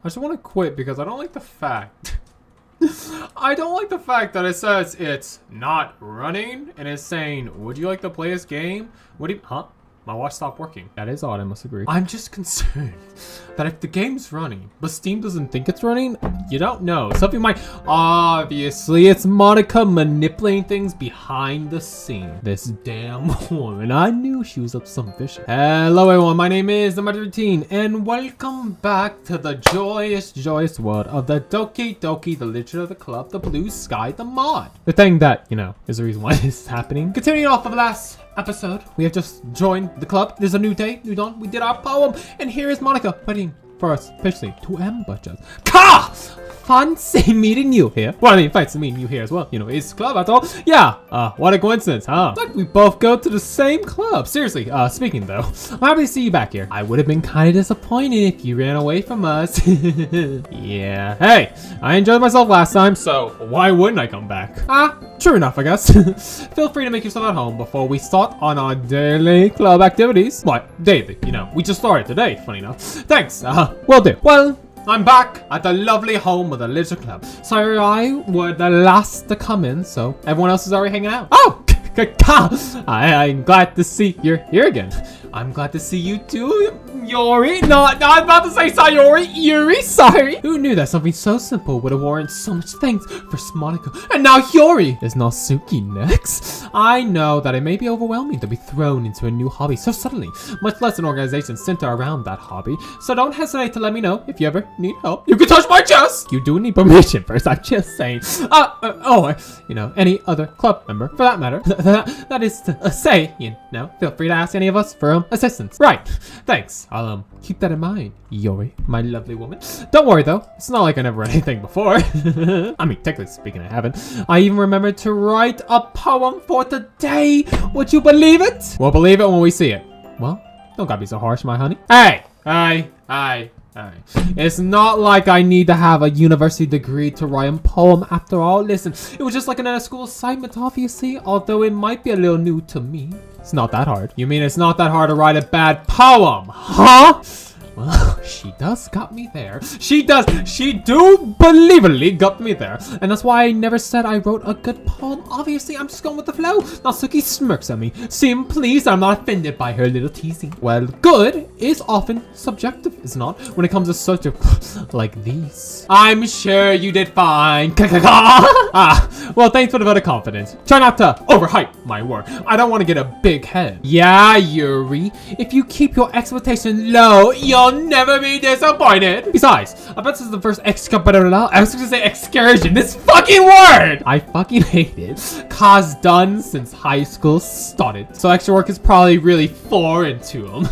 I just want to quit because I don't like the fact. I don't like the fact that it says it's not running and it's saying, would you like to play this game? What do you, huh? My watch stopped working. That is odd, I must agree. I'm just concerned that if the game's running, but Steam doesn't think it's running, you don't know. Something might, obviously it's Monica manipulating things behind the scene. This damn woman, I knew she was up to some fish. Hello everyone, my name is The Meta Routine, and welcome back to the joyous world of the Doki, the Literature of the Club, the Blue Sky, the mod. The thing that, you know, is the reason why this is happening. Continuing off of the last episode, we have just joined the club. There's a new day, new dawn. We did our poem, and here is Monica waiting for us officially to ambush us. Ka! Fancy meeting you here. Well, I mean, fancy meeting you here as well. You know, it's club after all. Yeah, what a coincidence, huh? Like we both go to the same club. Seriously, speaking though, I'm happy to see you back here. I would have been kind of disappointed if you ran away from us. Yeah. Hey, I enjoyed myself last time, so why wouldn't I come back? True enough, I guess. Feel free to make yourself at home before we start on our daily club activities. What? Daily, you know. We just started today, funny enough. Thanks, will do. Well, I'm back at the lovely home of the Literature Club. Sorry, I were the last to come in, so everyone else is already hanging out. Oh! I'm glad to see you're here again. I'm glad to see you too, Yuri. No, I'm about to say Sayori. Yuri, sorry. Who knew that something so simple would have warranted so much thanks for Monica? And now Yuri is Natsuki next. I know that it may be overwhelming to be thrown into a new hobby so suddenly, much less an organization centered around that hobby. So don't hesitate to let me know if you ever need help. You can touch my chest. You do need permission first. I'm just saying. You know, any other club member for that matter. That is to say, you know, feel free to ask any of us for assistance. Right. Thanks. I'll keep that in mind, Yuri, my lovely woman. Don't worry though. It's not like I never read anything before. I mean, technically speaking, I haven't. I even remembered to write a poem for today. Would you believe it? We'll believe it when we see it. Well, don't gotta be so harsh, my honey. Hey. It's not like I need to have a university degree to write a poem after all. Listen, it was just like another school assignment, obviously, although it might be a little new to me. It's not that hard. You mean it's not that hard to write a bad poem, huh? Well, she does got me there. She do believably got me there. And that's why I never said I wrote a good poem. Obviously, I'm just going with the flow. Natsuki smirks at me. Seem pleased I'm not offended by her little teasing. Well, good is often subjective, is not, when it comes to subjects like these. I'm sure you did fine. Well, thanks for the vote of confidence. Try not to overhype my work. I don't want to get a big head. Yeah, Yuri. If you keep your expectations low, you'll never be disappointed. Besides, I bet this is the first I was gonna say excursion. This fucking word! I fucking hate it. Cause done since high school started. So extra work is probably really foreign to him.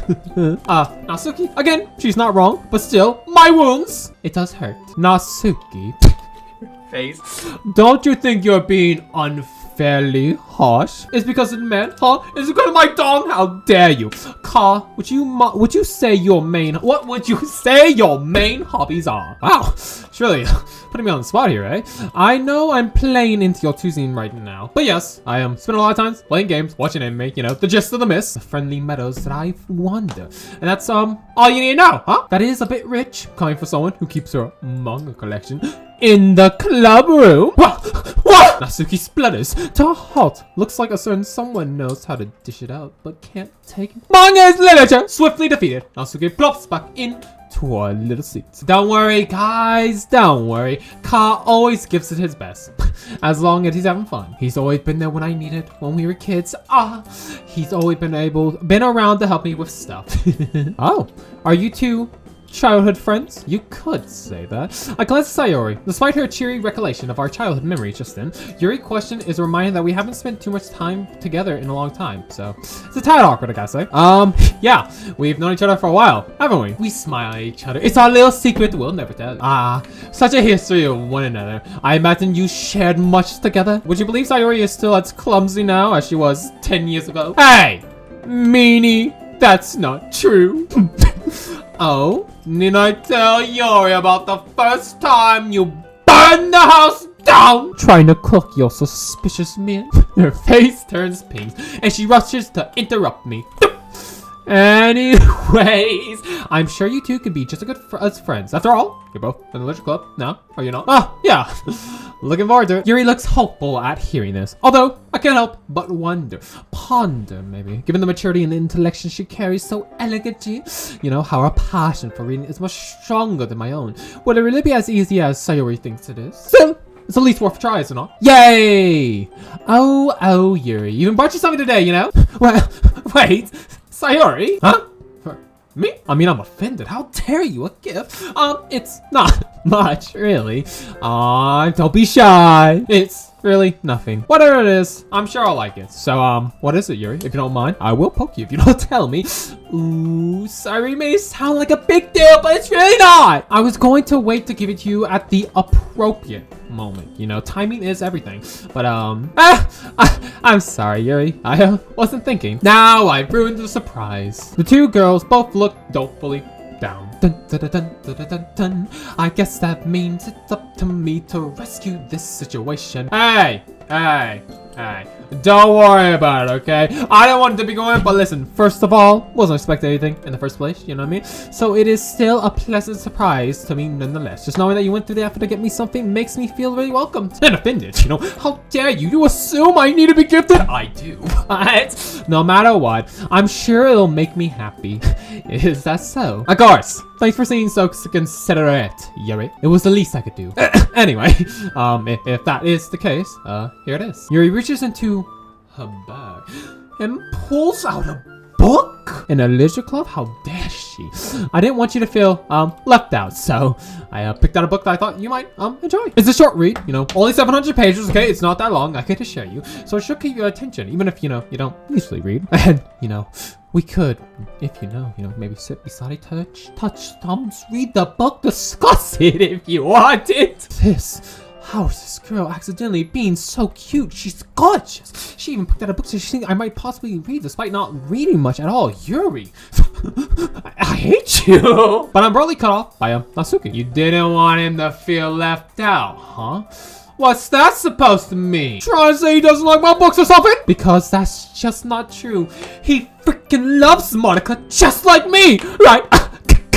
Natsuki, again, she's not wrong, but still, my wounds. It does hurt. Natsuki. Face. Don't you think you're being unfairly harsh? It's because of the man, huh? It's because of my dong? How dare you? Ka, would you say your main hobbies are? Wow, surely putting me on the spot here, eh? I know I'm playing into your choosing right now, but yes, I am spending a lot of time playing games, watching anime, you know, the gist of the miss, the friendly meadows that I wander, and that's all you need to know, huh? That is a bit rich, coming from someone who keeps her manga collection in the club room. What? Natsuki splutters to a halt. Looks like a certain someone knows how to dish it out, but can't take it. Manga is literature. Swiftly defeated, Natsuki plops back in to our little seats. Don't worry, guys. Don't worry. Ka always gives it his best. As long as he's having fun. He's always been there when I needed, when we were kids. He's always been around to help me with stuff. Oh, are you two childhood friends? You could say that. I glanced at Sayori. Despite her cheery recollection of our childhood memories just then, Yuri's question is a reminder that we haven't spent too much time together in a long time, so it's a tad awkward, I gotta say. Yeah, we've known each other for a while, haven't we? We smile at each other. It's our little secret we'll never tell. Such a history of one another. I imagine you shared much together. Would you believe Sayori is still as clumsy now as she was 10 years ago? Hey, meanie, that's not true. Oh, didn't I tell Yuri about the first time you burned the house down? Trying to cook your suspicious meal? Her face turns pink and she rushes to interrupt me. Anyways, I'm sure you two could be just as good as friends. After all, you're both in the literature club now, are you not? Oh, yeah. Looking forward to it. Yuri looks hopeful at hearing this. Although, I can't help but wonder, ponder maybe, given the maturity and intellection she carries so elegantly, you know, how her passion for reading is much stronger than my own. Would it really be as easy as Sayori thinks it is? Still, it's at least worth a try, is it not? Yay! Oh, Yuri, you even bought you something today, you know? Well, wait. Sayori? Huh? For me? I mean, I'm offended. How dare you? A gift? It's not much, really. Don't be shy. It's really nothing. Whatever it is, I'm sure I'll like it. So, what is it, Yuri? If you don't mind, I will poke you if you don't tell me. Ooh, sorry, may sound like a big deal, but it's really not. I was going to wait to give it to you at the appropriate moment. You know, timing is everything. But, I'm sorry, Yuri. I wasn't thinking. Now I've ruined the surprise. The two girls both look dolefully down. Dun, dun, dun, dun, dun, dun, dun. I guess that means it's up to me to rescue this situation. Hey. Don't worry about it, okay? I don't want it to be going, but listen, first of all, wasn't expecting anything in the first place, you know what I mean? So it is still a pleasant surprise to me nonetheless. Just knowing that you went through the effort to get me something makes me feel really welcomed and offended, you know? How dare you? You assume I need to be gifted? I do. But no matter what, I'm sure it'll make me happy. Is that so? Of course. Thanks for being so considerate, Yuri. It was the least I could do. Anyway, if that is the case, here it is. Yuri reaches into her bag and pulls out a book in a literature club. How dare she? I didn't want you to feel left out, so I picked out a book that I thought you might enjoy. It's a short read, you know, only 700 pages. Okay, it's not that long. I could just share you, so it should keep your attention, even if you know you don't usually read. And you know, we could, if you know, maybe sit beside each other, touch thumbs, read the book, discuss it if you wanted. How is this girl accidentally being so cute? She's gorgeous. She even picked out a book that she thinks I might possibly read despite not reading much at all. Yuri. I hate you. But I'm broadly cut off by Natsuki. You didn't want him to feel left out, huh? What's that supposed to mean? Trying to say he doesn't like my books or something? Because that's just not true. He freaking loves Monica just like me, right?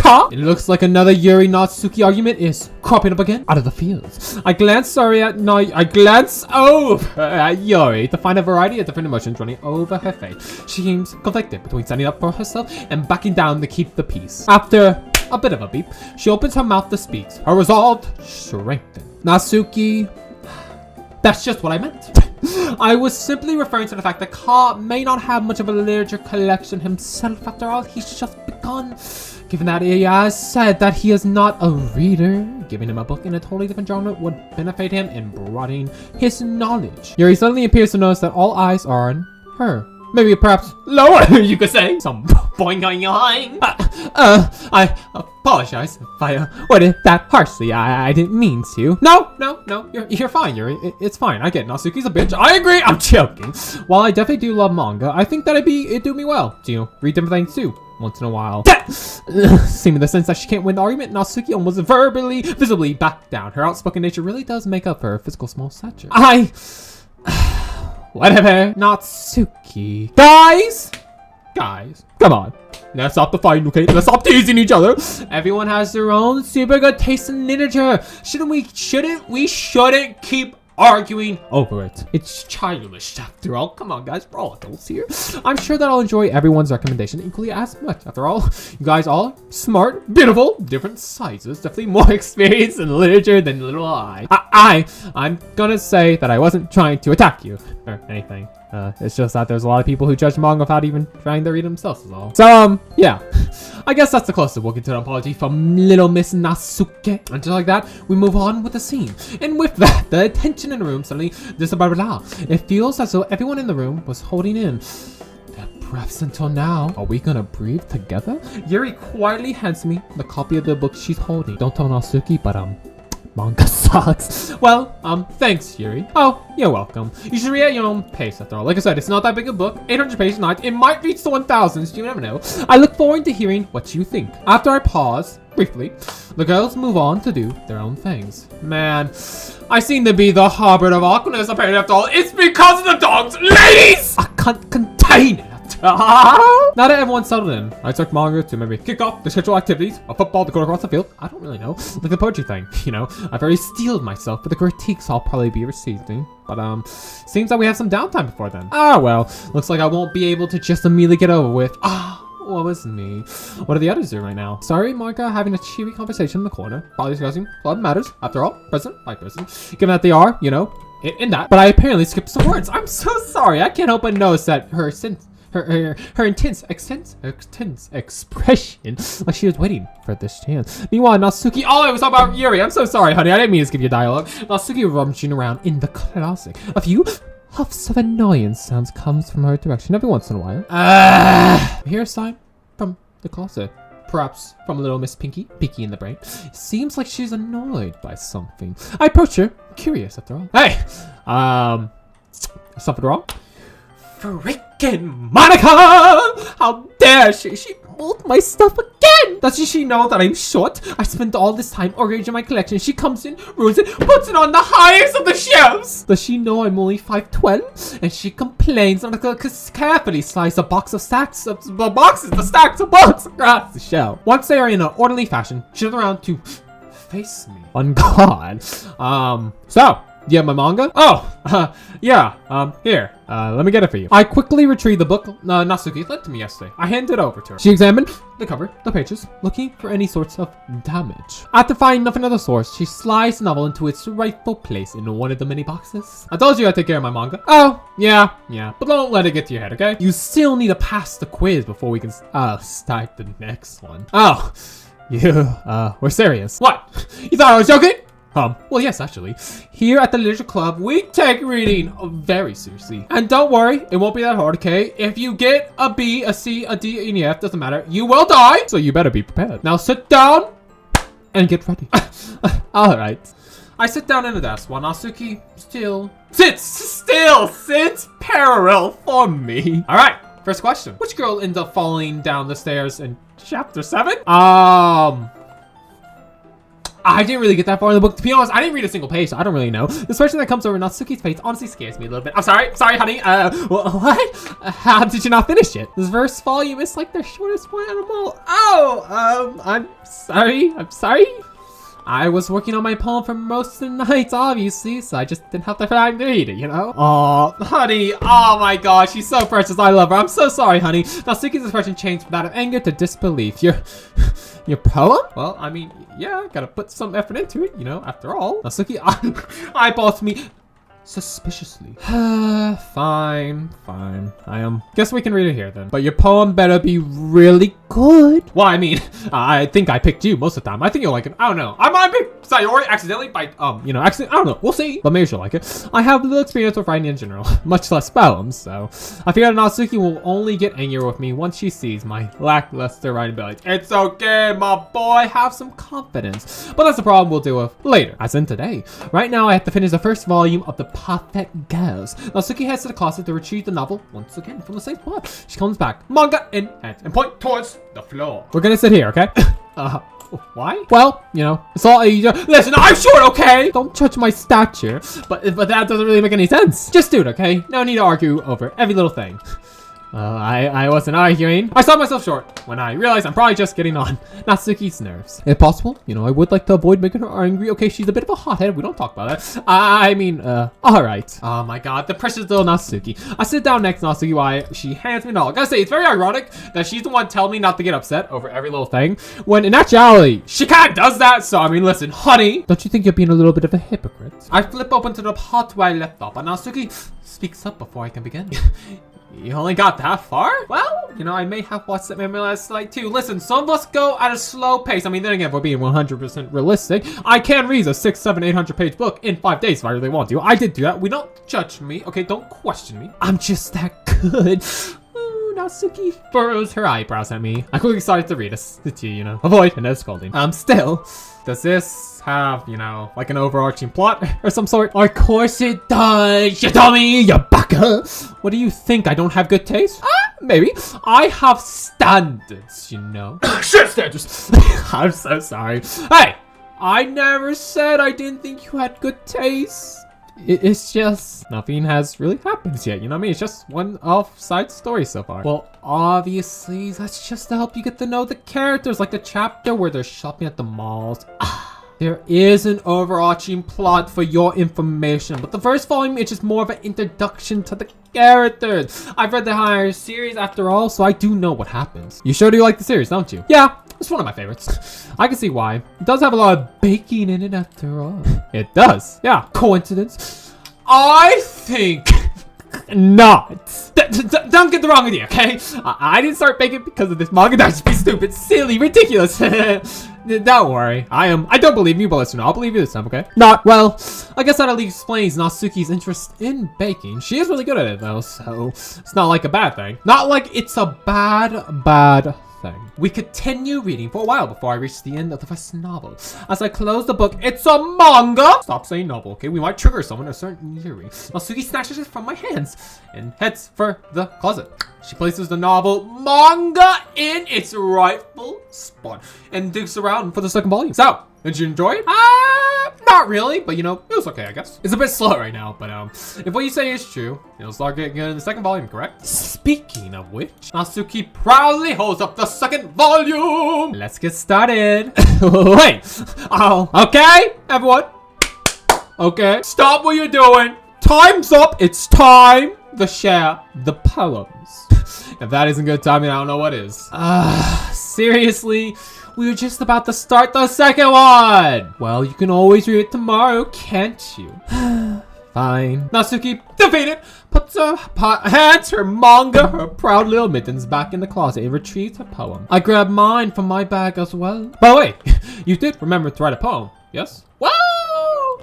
It looks like another Yuri Natsuki argument is cropping up again out of the fields. I glance over at Yuri to find a variety of different emotions running over her face. She seems conflicted between standing up for herself and backing down to keep the peace. After a bit of a beep, she opens her mouth to speak. Her resolve strengthens. Natsuki, that's just what I meant. I was simply referring to the fact that Ka may not have much of a literature collection himself. After all, he's just begun. Given that he has said that he is not a reader, giving him a book in a totally different genre would benefit him in broadening his knowledge. Yuri suddenly appears to notice that all eyes are on her. Maybe perhaps lower, you could say. Some boing. I apologize if I worded that harshly. I didn't mean to. No, you're fine, Yuri. It's fine. I get it. Natsuki's a bitch. I agree. I'm joking. While I definitely do love manga, I think that it'd do me well to read different things too. Once in a while. Seeming the sense that she can't win the argument, Natsuki almost visibly backed down. Her outspoken nature really does make up for her physical small stature. Whatever. Natsuki. Guys, come on. Let's stop the fighting, okay? Let's stop teasing each other. Everyone has their own super good taste in literature. Shouldn't we keep arguing over it. It's childish after all. Come on, guys, we're all adults here. I'm sure that I'll enjoy everyone's recommendation equally as much. After all, you guys all smart, beautiful, different sizes, definitely more experienced in literature than little I. I'm gonna say that I wasn't trying to attack you or anything. It's just that there's a lot of people who judge manga without even trying to read themselves is all. So, yeah. I guess that's the closest we'll get to an apology from little Miss Natsuki. And just like that, we move on with the scene. And with that, the attention in the room suddenly disappeared. It feels as though everyone in the room was holding in their breaths until now. Are we gonna breathe together? Yuri quietly hands me the copy of the book she's holding. Don't tell Natsuki, but manga sucks. Well, thanks, Yuri. Oh, you're welcome. You should read at your own pace after all. Like I said, it's not that big a book. 800 pages, it might reach the 1000s. You never know. I look forward to hearing what you think. After I pause, briefly, the girls move on to do their own things. Man, I seem to be the harbor of awkwardness apparently after all. It's because of the dogs. Ladies! I can't contain it. Now that everyone's settled in, I took manga to maybe kick off the scheduled activities of football to go across the field. I don't really know. Like the poetry thing, you know. I've already steeled myself for the critiques I'll probably be receiving. But, seems that we have some downtime before then. Ah, well, looks like I won't be able to just immediately get over with. What was me? What are the others doing right now? Sorry, Marga, having a cheery conversation in the corner. Probably discussing club matters. After all, present by person. Given that they are, you know, in that. But I apparently skipped some words. I'm so sorry. I can't help but notice that her intense expression, like she was waiting for this chance. Meanwhile, Natsuki, it was about Yuri. I'm so sorry, honey. I didn't mean to give you dialogue. Natsuki rummaging around in the closet. A few huffs of annoyance sounds comes from her direction every once in a while. I hear a sign from the closet. Perhaps from little Miss Pinky in the brain. Seems like she's annoyed by something. I approach her, curious after all. Hey, something wrong? Freaking Monica! How dare she? She moved my stuff again! Doesn't she know that I'm short? I spent all this time organizing my collection. She comes in, ruins it, puts it on the highest of the shelves! Does she know I'm only 5'12"? And she complains when I carefully slice a box of stacks of boxes across the shelf. Once they are in an orderly fashion, she turns around to face me. On God. So, do you have my manga? Yeah, here, let me get it for you. I quickly retrieved the book Natsuki lent to me yesterday. I handed it over to her. She examined the cover, the pages, looking for any sorts of damage. After finding nothing of the source, she slides the novel into its rightful place in one of the many boxes. I told you I'd take care of my manga. Oh, yeah, but don't let it get to your head, okay? You still need to pass the quiz before we can start the next one. We're serious. What? You thought I was joking? Well, yes, actually. Here at the Literature Club, we take reading very seriously. And don't worry, it won't be that hard, okay? If you get a B, a C, a D, and an F, doesn't matter, you will die. So you better be prepared. Now sit down and get ready. All right. I sit down in the desk while Natsuki sits parallel for me. All right, first question. Which girl ends up falling down the stairs in chapter 7? I didn't really get that far in the book. To be honest, I didn't read a single page, so I don't really know. This person that comes over Natsuki's face honestly scares me a little bit. I'm sorry, honey. What? How did you not finish it? This first volume is like the shortest one of them all. I'm sorry. I was working on my poem for most of the nights, obviously, so I just didn't have the time to read it, you know? Oh, honey, oh my gosh, she's so precious, I love her. I'm so sorry, honey. Natsuki's expression changed from that of anger to disbelief. Your poem? Well, I mean, yeah, gotta put some effort into it, you know, after all. Natsuki eyeballs me suspiciously. Fine. Guess we can read it here then. But your poem better be really good. Well, I mean, I think I picked you most of the time. I think you'll like it. I don't know. I might pick Sayori accidentally by, accident. I don't know. We'll see. But maybe she'll like it. I have little experience with writing in general, much less poems, so I figure Natsuki will only get angrier with me once she sees my lackluster writing abilities. It's okay, my boy. Have some confidence. But that's the problem we'll deal with later, as in today. Right now, I have to finish the first volume of The Perfect Girls. Natsuki heads to the closet to retrieve the novel once again from the same spot. She comes back, manga in hand, and point towards the floor. We're gonna sit here, okay? Why? Well, you know, it's all you. Listen, I'm short, okay? Don't judge my stature, but that doesn't really make any sense. Just do it, okay? No need to argue over every little thing. I wasn't arguing. I saw myself short when I realized I'm probably just getting on Natsuki's nerves. If possible, you know, I would like to avoid making her angry. Okay, she's a bit of a hothead. We don't talk about that. I mean, all right. Oh my God, the precious little Natsuki. I sit down next to Natsuki while she hands me a novel. I gotta say, it's very ironic that she's the one telling me not to get upset over every little thing, when in actuality, she kind of does that. So, I mean, listen, honey, don't you think you're being a little bit of a hypocrite? I flip open to the part where I left off, and Natsuki speaks up before I can begin. You only got that far? Well, you know, I may have watched that maybe last night too. Listen, some of us go at a slow pace. I mean, then again, if we're being 100% realistic, I can read a 600, 700, 800 page book in 5 days if I really want to. I did do that. We don't judge me, okay? Don't question me. I'm just that good. Natsuki furrows her eyebrows at me. I quickly started to read this to, you know, avoid another scolding. Still, does this have, you know, like an overarching plot or some sort? Of course it does, you dummy, you baka. What do you think? I don't have good taste? Maybe. I have standards, you know. Shit standards. I'm so sorry. Hey, I never said I didn't think you had good taste. it's just nothing has really happened yet. You know what I mean? It's just one off-side story so far. Well, obviously, that's just to help you get to know the characters, like the chapter where they're shopping at the malls. There is an overarching plot for your information, but the first volume is just more of an introduction to the characters. I've read the entire series after all, so I do know what happens. You sure do like the series, don't you? Yeah, it's one of my favorites. I can see why. It does have a lot of baking in it after all. It does, yeah. Coincidence? I think not. Don't get the wrong idea, okay? I didn't start baking because of this manga. That's just be stupid, silly, ridiculous. Don't worry. I don't believe you, but listen, I'll believe you this time, okay? Not well. I guess that at least explains Natsuki's interest in baking. She is really good at it though, so it's not like a bad thing. Not like it's a bad thing. We continue reading for a while before I reach the end of the first novel. As I close the book, it's a manga! Stop saying novel, okay? We might trigger someone a certain eerie. Natsuki snatches it from my hands and heads for the closet. She places the novel manga in its rightful spot and digs around for the second volume. So, did you enjoy it? Not really, but you know, it was okay, I guess. It's a bit slow right now, but if what you say is true, it'll start getting good in the second volume, correct? Speaking of which, Natsuki proudly holds up the second volume. Let's get started. Wait. Oh, okay, everyone. Okay, stop what you're doing. Time's up. It's time to share the poems. If that isn't good timing, I don't know what is. Seriously? We were just about to start the second one! Well, you can always read it tomorrow, can't you? Fine. Natsuki, defeated, puts her hands, her manga, her proud little mittens back in the closet and retrieves her poem. I grab mine from my bag as well. By the way, you did remember to write a poem, yes? Well,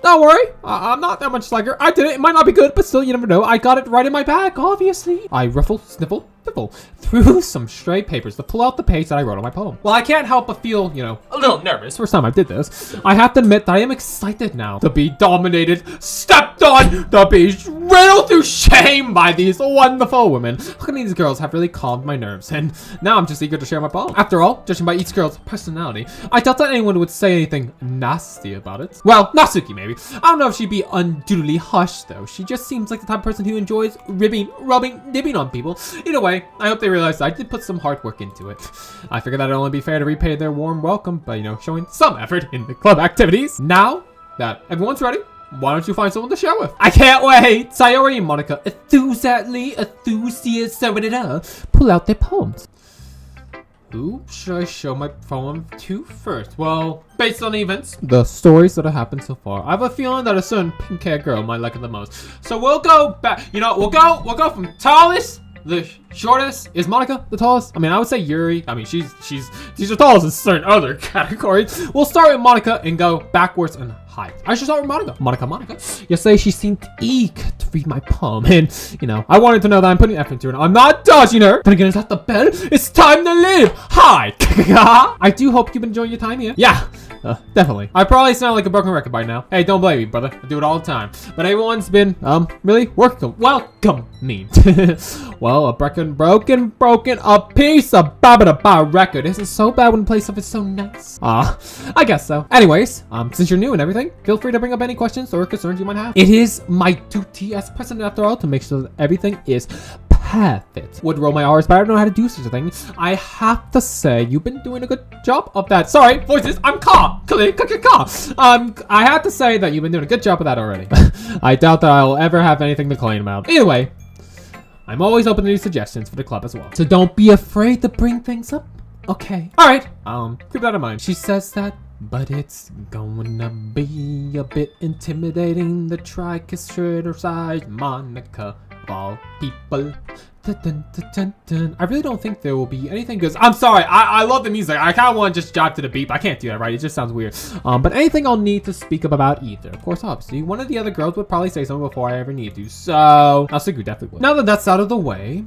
don't worry, I'm not that much slacker. I did it. It might not be good, but still, you never know. I got it right in my bag, obviously. I ruffle, sniffle, fiffle through some stray papers to pull out the page that I wrote on my poem. Well, I can't help but feel, you know, a little nervous. First time I did this. I have to admit that I am excited now to be dominated, stepped on, to be riddled through shame by these wonderful women. Looking at these girls have really calmed my nerves, and now I'm just eager to share my poem. After all, judging by each girl's personality, I doubt that anyone would say anything nasty about it. Well, Natsuki maybe. I don't know if she'd be unduly harsh though. She just seems like the type of person who enjoys ribbing, rubbing, nibbing on people. Either way, I hope they realize I did put some hard work into it. I figured that it'd only be fair to repay their warm welcome by, you know, showing some effort in the club activities. Now that everyone's ready, why don't you find someone to share with? I can't wait! Sayori and Monica enthusiastically pull out their poems. Who should I show my poem to first? Well, based on the events, the stories that have happened so far, I have a feeling that a certain pink-haired girl might like it the most. So we'll go back. You know, we'll go from tallest. The shortest is Monica, the tallest. I mean, I would say Yuri. I mean, she's the tallest in certain other categories. We'll start with Monica and go backwards and height. I should start with Monica. Monica. Yesterday, she seemed eager to read my poem, and you know, I wanted to know that I'm putting effort into it. I'm not dodging her. Then again, is that the bell? It's time to live. Hi. I do hope you've been enjoying your time here. Yeah. Definitely. I probably sound like a broken record by now. Hey, don't blame me, brother. I do it all the time. But everyone's been, really welcoming. Well, a broken, a piece of ba record isn't so bad when the place stuff is so nice. I guess so. Anyways, since you're new and everything, feel free to bring up any questions or concerns you might have. It is my duty as president after all to make sure that everything is perfect. Would roll my R's, but I don't know how to do such a thing. I have to say, you've been doing a good job of that. Sorry, voices, I'm calm. I have to say that you've been doing a good job of that already. I doubt that I'll ever have anything to complain about. Either way, I'm always open to new suggestions for the club as well. So don't be afraid to bring things up. Okay. Alright. Keep that in mind. She says that, but it's gonna be a bit intimidating to try kiss side Monica of all people. I really don't think there will be anything good. I'm sorry, I love the music. I kind of want to just jive to the beat, but I can't do that, right? It just sounds weird. But anything I'll need to speak up about either. Of course, obviously, one of the other girls would probably say something before I ever need to. So, Natsuki definitely would. Now that that's out of the way,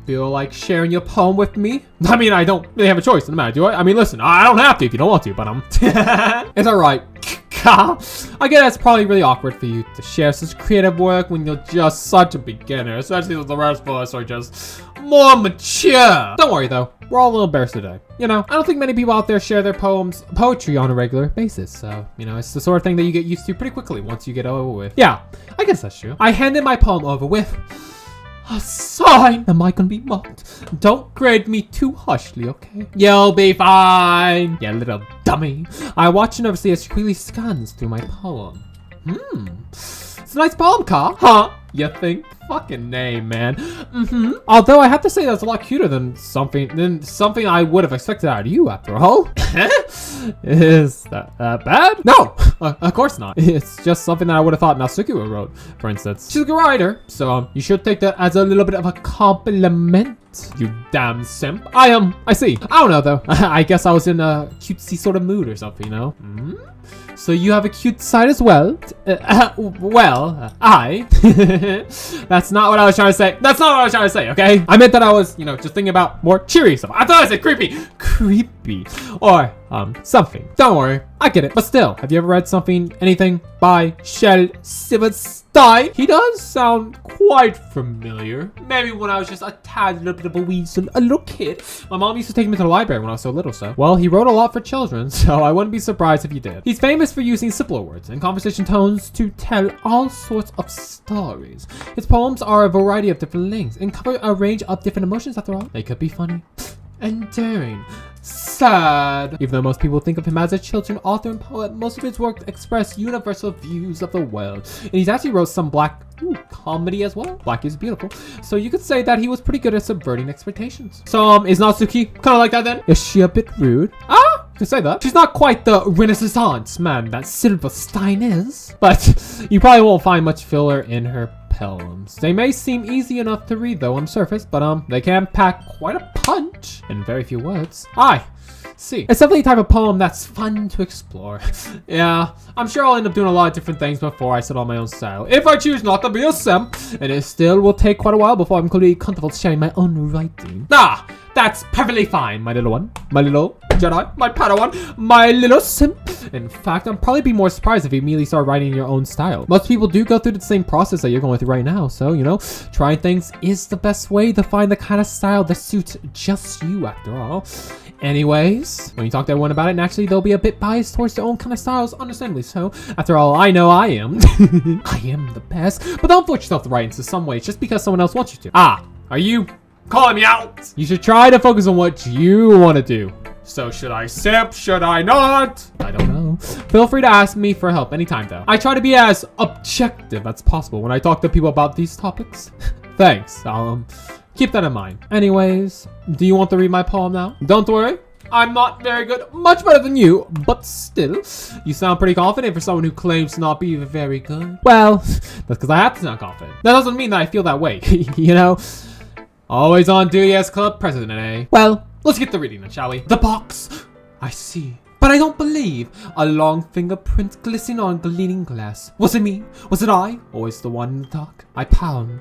feel like sharing your poem with me? I mean, I don't really have a choice in the matter, do I? I mean, listen, I don't have to if you don't want to, but it's alright. I get it's probably really awkward for you to share such creative work when you're just such a beginner, especially with the rest of us are just more mature. Don't worry though, we're all a little embarrassed today. You know, I don't think many people out there share their poetry on a regular basis. So, you know, it's the sort of thing that you get used to pretty quickly once you get over with. Yeah, I guess that's true. I handed my poem over with a sign. Am I gonna be mocked? Don't grade me too harshly, okay? You'll be fine, you little dummy. I watch nervously as she quickly scans through my poem. It's a nice poem, Ka. Huh? You think? Fucking name, man. Although I have to say that's a lot cuter than something I would have expected out of you, after all. Is that bad? No, of course not. It's just something that I would have thought Natsuki wrote, for instance. She's a good writer, so you should take that as a little bit of a compliment. You damn simp. I see. I don't know though. I guess I was in a cutesy sort of mood or something, you know? So you have a cute side as well? That's not what I was trying to say. That's not what I was trying to say, okay? I meant that I was, you know, just thinking about more cheery stuff. I thought I said creepy. Creepy. Or, something. Don't worry. I get it. But still, have you ever read anything by Shel Silverstein? He does sound quite familiar. Maybe when I was just a tad little bit of a weasel, a little kid. My mom used to take me to the library when I was so little, so. Well, he wrote a lot for children, so I wouldn't be surprised if he did. He's famous for using simpler words and conversation tones to tell all sorts of stories. His poems are a variety of different lengths and cover a range of different emotions after all. They could be funny, endearing, sad. Even though most people think of him as a children's author and poet, most of his work express universal views of the world. And he's actually wrote some black comedy as well. Black is beautiful. So you could say that he was pretty good at subverting expectations. So is Natsuki kind of like that then? Is she a bit rude? You could say that. She's not quite the Renaissance man that Silverstein is. But you probably won't find much filler in her poems. They may seem easy enough to read though on the surface, but they can pack quite a punch in very few words. See. It's definitely a type of poem that's fun to explore. Yeah, I'm sure I'll end up doing a lot of different things before I settle on my own style. If I choose not to be a simp, and it still will take quite a while before I'm completely comfortable sharing my own writing. That's perfectly fine, my little one. My little Jedi, my Padawan, my little simp. In fact, I'd probably be more surprised if you immediately start writing in your own style. Most people do go through the same process that you're going through right now. So, you know, trying things is the best way to find the kind of style that suits just you after all. Anyways, when you talk to everyone about it, naturally they'll be a bit biased towards their own kind of styles, understandably so. After all, I know I am. I am the best. But don't force yourself to write into some ways just because someone else wants you to. Are you calling me out? You should try to focus on what you want to do. So should I simp? Should I not? I don't know. Feel free to ask me for help anytime though. I try to be as objective as possible when I talk to people about these topics. Thanks. I'll keep that in mind. Anyways, do you want to read my poem now? Don't worry. I'm not very good. Much better than you, but still. You sound pretty confident for someone who claims to not be very good. Well, that's because I have to sound confident. That doesn't mean that I feel that way. You know? Always on duty as club president, eh? Well, let's get to reading then, shall we? The box. I see. But I don't believe. A long fingerprint glistening on gleaming glass. Was it me? Was it I? Always the one in the dark. I pound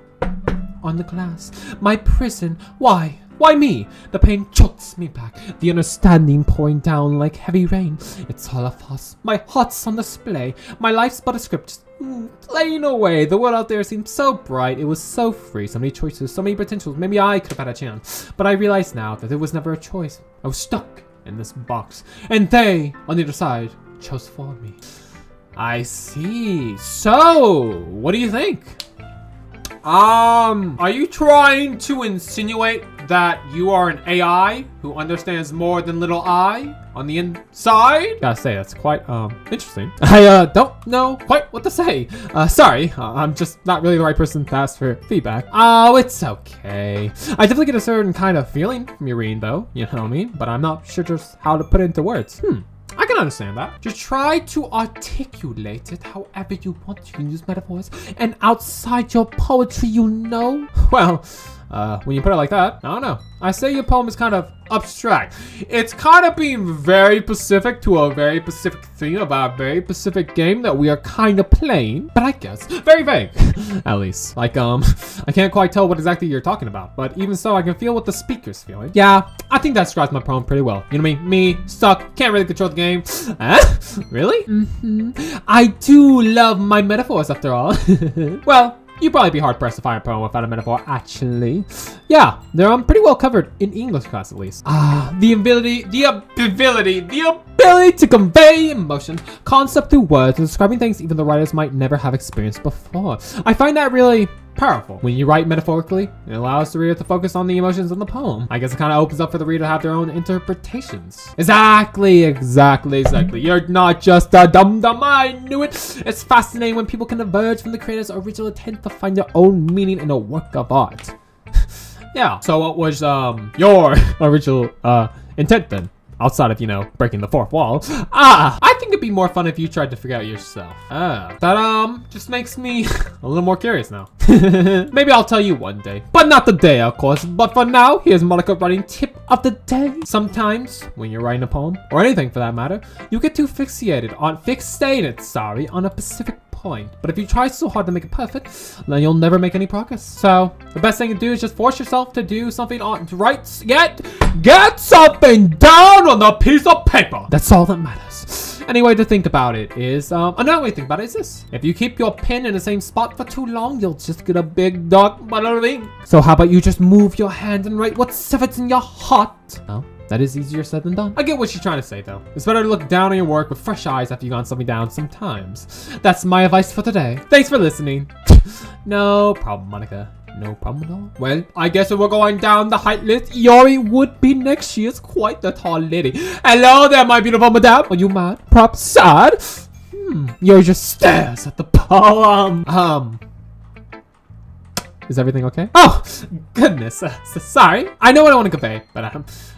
on the glass. My prison. Why? Why me? The pain chokes me back. The understanding pouring down like heavy rain. It's all a fuss. My heart's on display. My life's but a script. Playing away. The world out there seemed so bright. It was so free. So many choices. So many potentials. Maybe I could have had a chance. But I realize now that there was never a choice. I was stuck in this box. And they, on the other side, chose for me. I see. So, what do you think? Are you trying to insinuate that you are an AI who understands more than little I on the inside? Gotta say, that's quite, interesting. I, don't know quite what to say. Sorry, I'm just not really the right person to ask for feedback. Oh, it's okay. I definitely get a certain kind of feeling from your reading, though, you know what I mean? But I'm not sure just how to put it into words. I can understand that. Just try to articulate it however you want. You can use metaphors and outside your poetry, you know. Well, when you put it like that, I don't know. I say your poem is kind of abstract. It's kind of being very specific to a very specific thing about a very specific game that we are kind of playing. But I guess very vague, at least. Like, I can't quite tell what exactly you're talking about. But even so, I can feel what the speaker's feeling. Yeah, I think that describes my poem pretty well. You know what I mean? Me, stuck, can't really control the game. Really? I do love my metaphors after all. Well, You'd probably be hard-pressed to find a poem without a metaphor, actually. Yeah, they're pretty well covered in English class, at least. The ability to convey emotion, concept through words, and describing things even the writers might never have experienced before. I find that really powerful. When you write metaphorically, it allows the reader to focus on the emotions in the poem. I guess it kind of opens up for the reader to have their own interpretations. Exactly. You're not just a dum-dum, I knew it. It's fascinating when people can diverge from the creator's original intent to find their own meaning in a work of art. Yeah, so what was your original intent then? Outside of, breaking the fourth wall. I think it'd be more fun if you tried to figure out yourself. That just makes me a little more curious now. Maybe I'll tell you one day. But not today, of course. But for now, here's Monica writing tip of the day. Sometimes, when you're writing a poem, or anything for that matter, you get too fixated on a specific point. But if you try so hard to make it perfect, then you'll never make any progress. So the best thing to do is just force yourself to do something get something down on the piece of paper. That's all that matters. Any way to think about it is, another way to think about it is this. If you keep your pen in the same spot for too long, you'll just get a big dark bundle of ink. So how about you just move your hand and write what's in your heart? Oh. That is easier said than done. I get what she's trying to say, though. It's better to look down on your work with fresh eyes after you've gotten something down sometimes. That's my advice for today. Thanks for listening. No problem, Monica. No problem at all. Well, I guess if we're going down the height list, Yori would be next. She is quite the tall lady. Hello there, my beautiful madame. Are you mad? Perhaps sad? Yori just stares at the poem. Is everything okay? Oh, goodness. Sorry. I know what I want to convey, but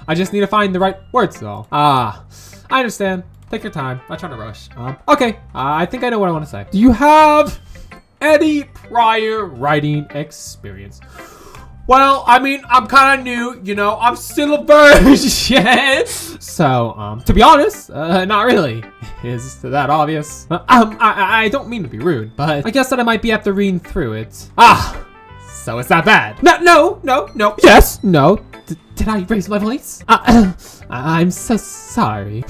I just need to find the right words, though. I understand. Take your time. I'm trying to rush. Okay. I think I know what I want to say. Do you have any prior writing experience? Well, I mean, I'm kind of new, I'm still a virgin. So, to be honest, not really. Is that obvious? I don't mean to be rude, but I guess that I might be after reading through it. So it's that bad? No. Yes, no. Did I raise my voice? I'm so sorry.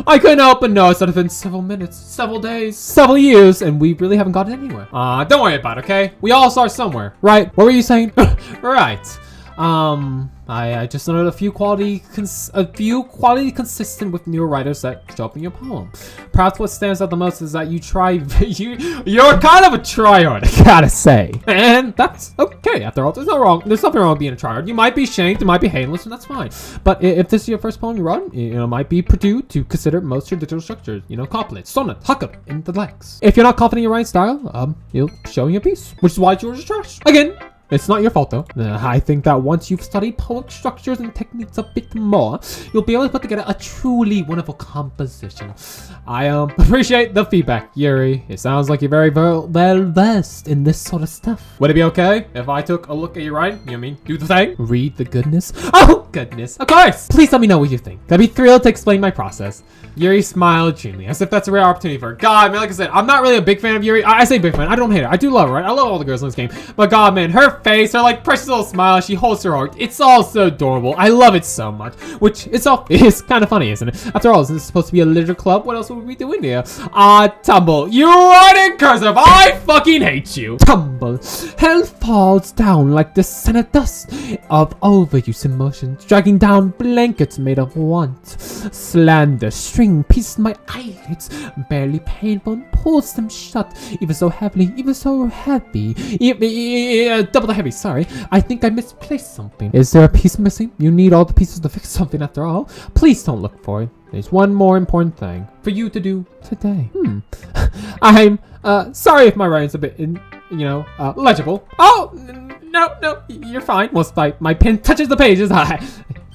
I couldn't help but notice that it's been several minutes, several days, several years, and we really haven't gotten anywhere. Don't worry about it, okay? We all start somewhere, right? What were you saying? Right. I just noted a few quality consistent with newer writers that show up in your poem. Perhaps what stands out the most is that you're kind of a tryhard, I gotta say. And that's okay, after all. There's nothing wrong with being a tryhard. You might be shamed, you might be hateless, and that's fine. But if this is your first poem you wrote, it might be due to consider most traditional structures, couplet, sonnet, hookup, and the likes. If you're not confident in your writing style, you'll show your piece, which is why yours is trash. Again, it's not your fault, though. I think that once you've studied poetic structures and techniques a bit more, you'll be able to put together a truly wonderful composition. I appreciate the feedback, Yuri. It sounds like you're very well versed in this sort of stuff. Would it be okay if I took a look at your writing? Do the thing? Read the goodness? Oh, goodness. Of course. Please let me know what you think. I'd be thrilled to explain my process. Yuri smiled genially, as if that's a rare opportunity for her. God, man, like I said, I'm not really a big fan of Yuri. I say big fan. I don't hate her. I do love her, right? I love all the girls in this game. But God, man, her face, her precious little smile, she holds her heart. It's all so adorable. I love it so much. Which is kind of funny, isn't it? After all, isn't this supposed to be a literature club? What else would we be doing here? Tumble. You write in cursive. I fucking hate you. Tumble. Hell falls down like the Senate dust of overuse emotions, dragging down blankets made of want. Slander string pieces my eyelids, barely painful, and pulls them shut, even so heavy, double the heavy, sorry. I think I misplaced something. Is there a piece missing? You need all the pieces to fix something after all. Please don't look for it. There's one more important thing for you to do today. I'm sorry if my writing's a bit legible. Oh, no, you're fine. Once my pen touches the pages, I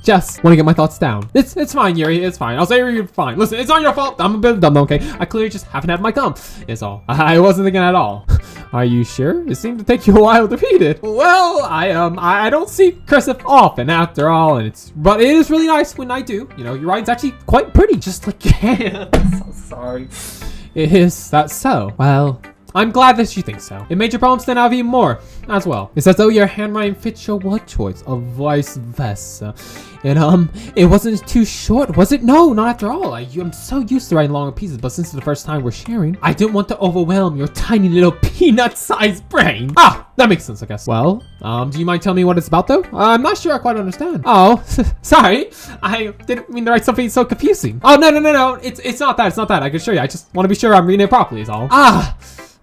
just want to get my thoughts down. It's fine, Yuri. It's fine. I'll say you're fine. Listen, it's not your fault. I'm a bit dumb, okay? I clearly just haven't had my gum. Is all. I wasn't thinking at all. Are you sure? It seemed to take you a while to read it. Well, I don't see cursive often after all, but it is really nice when I do. Your writing's actually quite pretty, just like I'm so sorry. Is that so? Well, I'm glad that you think so. It made your poem stand out even more as well. It's as though your handwriting fits your word choice, or vice versa. It wasn't too short, was it? No, not after all. I'm so used to writing longer pieces, but since it's the first time we're sharing, I didn't want to overwhelm your tiny little peanut-sized brain. Ah, that makes sense, I guess. Well, do you mind telling me what it's about, though? I'm not sure I quite understand. Oh, sorry. I didn't mean to write something so confusing. Oh, no. It's not that. It's not that. I can show you. I just want to be sure I'm reading it properly is all. Ah,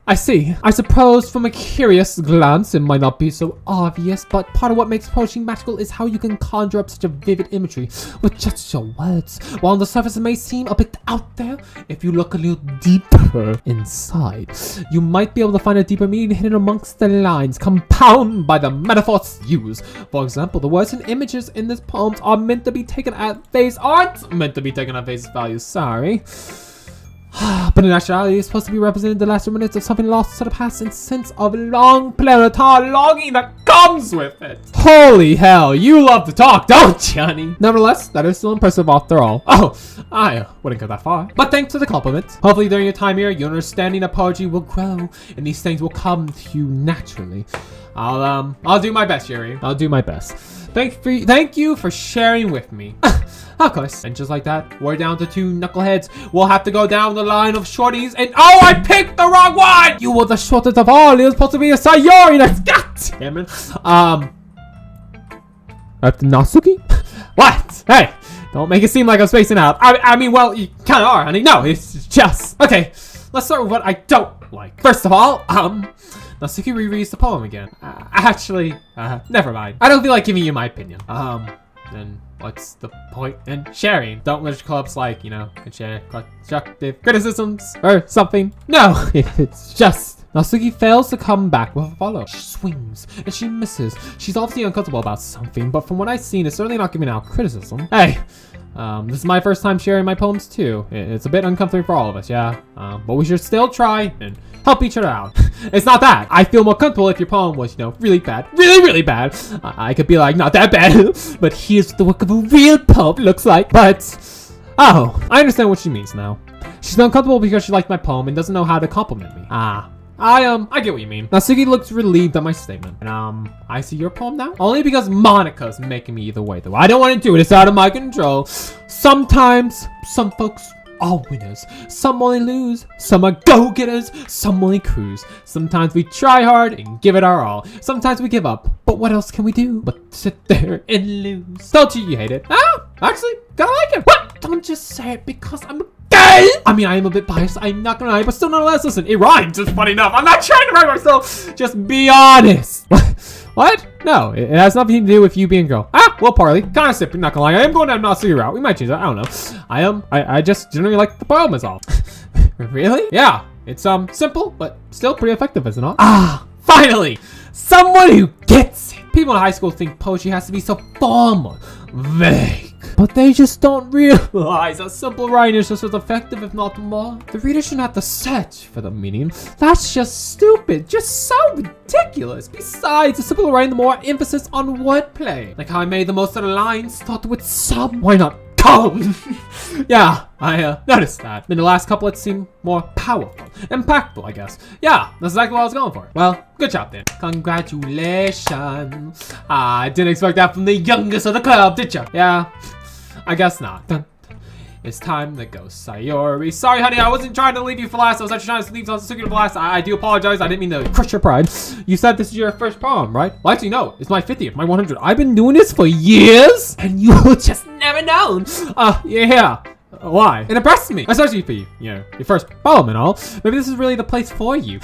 I see. I suppose from a curious glance, it might not be so obvious, but part of what makes poetry magical is how you can conjure up such a vivid imagery with just your words. While on the surface it may seem a bit out there, if you look a little deeper inside, you might be able to find a deeper meaning hidden amongst the lines, compounded by the metaphors used. For example, the words and images in this poem are meant to be taken at face value, sorry. But in actuality, it's supposed to be representing the last minutes of something lost to the past and sense of long planetary longing that comes with it. Holy hell, you love to talk, don't you, honey? Nevertheless, that is still impressive after all. Oh, I wouldn't go that far. But thanks for the compliment. Hopefully during your time here, your understanding of poetry will grow and these things will come to you naturally. I'll do my best, Yuri. I'll do my best. Thank you for sharing with me. Of course. And just like that, we're down to 2 knuckleheads. We'll have to go down the line of shorties and oh, I picked the wrong one! You were the shortest of all. It was supposed to be a Sayori. God damn it. After Natsuki? What? Hey, don't make it seem like I'm spacing out. I mean, well, you kind of are, honey. No, it's just... Okay, let's start with what I don't like. First of all, Natsuki rereads the poem again. Actually, never mind. I don't feel like giving you my opinion. Then what's the point in sharing? Don't literature clubs like, can share constructive criticisms or something? No, it's just Natsuki fails to come back with a follow. She swings and she misses. She's obviously uncomfortable about something, but from what I've seen, it's certainly not giving out criticism. Hey, this is my first time sharing my poems too. It's a bit uncomfortable for all of us, yeah. But we should still try and help each other out. It's not that. I feel more comfortable if your poem was, really bad. Really bad. I could be like, not that bad. But here's what the work of a real poet looks like. But, oh, I understand what she means now. She's uncomfortable because she liked my poem and doesn't know how to compliment me. I get what you mean. Natsuki looks relieved at my statement. And, I see your poem now? Only because Monica's making me either way, though. I don't want to do it. It's out of my control. Sometimes, some folks are winners. Some only lose. Some are go-getters. Some only cruise. Sometimes we try hard and give it our all. Sometimes we give up. But what else can we do but sit there and lose? Don't you hate it? Actually, kinda like it. What? Don't just say it because I'm gay. I mean, I am a bit biased. I'm not gonna lie, but still nonetheless, listen, it rhymes. It's funny enough. I'm not trying to write myself. Just be honest. What? No, it has nothing to do with you being a girl. Well, partly. Kind of sipping, not gonna lie. I am going down Natsuki route. We might change that. I don't know. I just generally like the poem is all. Really? Yeah. It's, simple, but still pretty effective, isn't it? Finally! Someone who gets it! People in high school think poetry has to be so formal, vague. But they just don't realize that simple writing is just as effective, if not more. The reader shouldn't have to search for the meaning. That's just stupid. Just so ridiculous. Besides, the simpler writing, the more emphasis on wordplay. Like how I made the most of the lines, start with some. Why not come? Yeah, I noticed that. Then the last couplets seem more powerful, impactful, I guess. Yeah, that's exactly what I was going for. Well, good job then. Congratulations. I didn't expect that from the youngest of the club, did ya? Yeah, I guess not. Dun, dun. It's time to go, Sayori. Sorry, honey, I wasn't trying to leave you for last. I was actually trying to leave Natsuki for last. I do apologize. I didn't mean to crush your pride. You said this is your first poem, right? Well, actually, no. It's my 50th, my 100th. I've been doing this for years, and you just never known. Yeah. Why? It impressed me, especially for you, your first poem and all. Maybe this is really the place for you.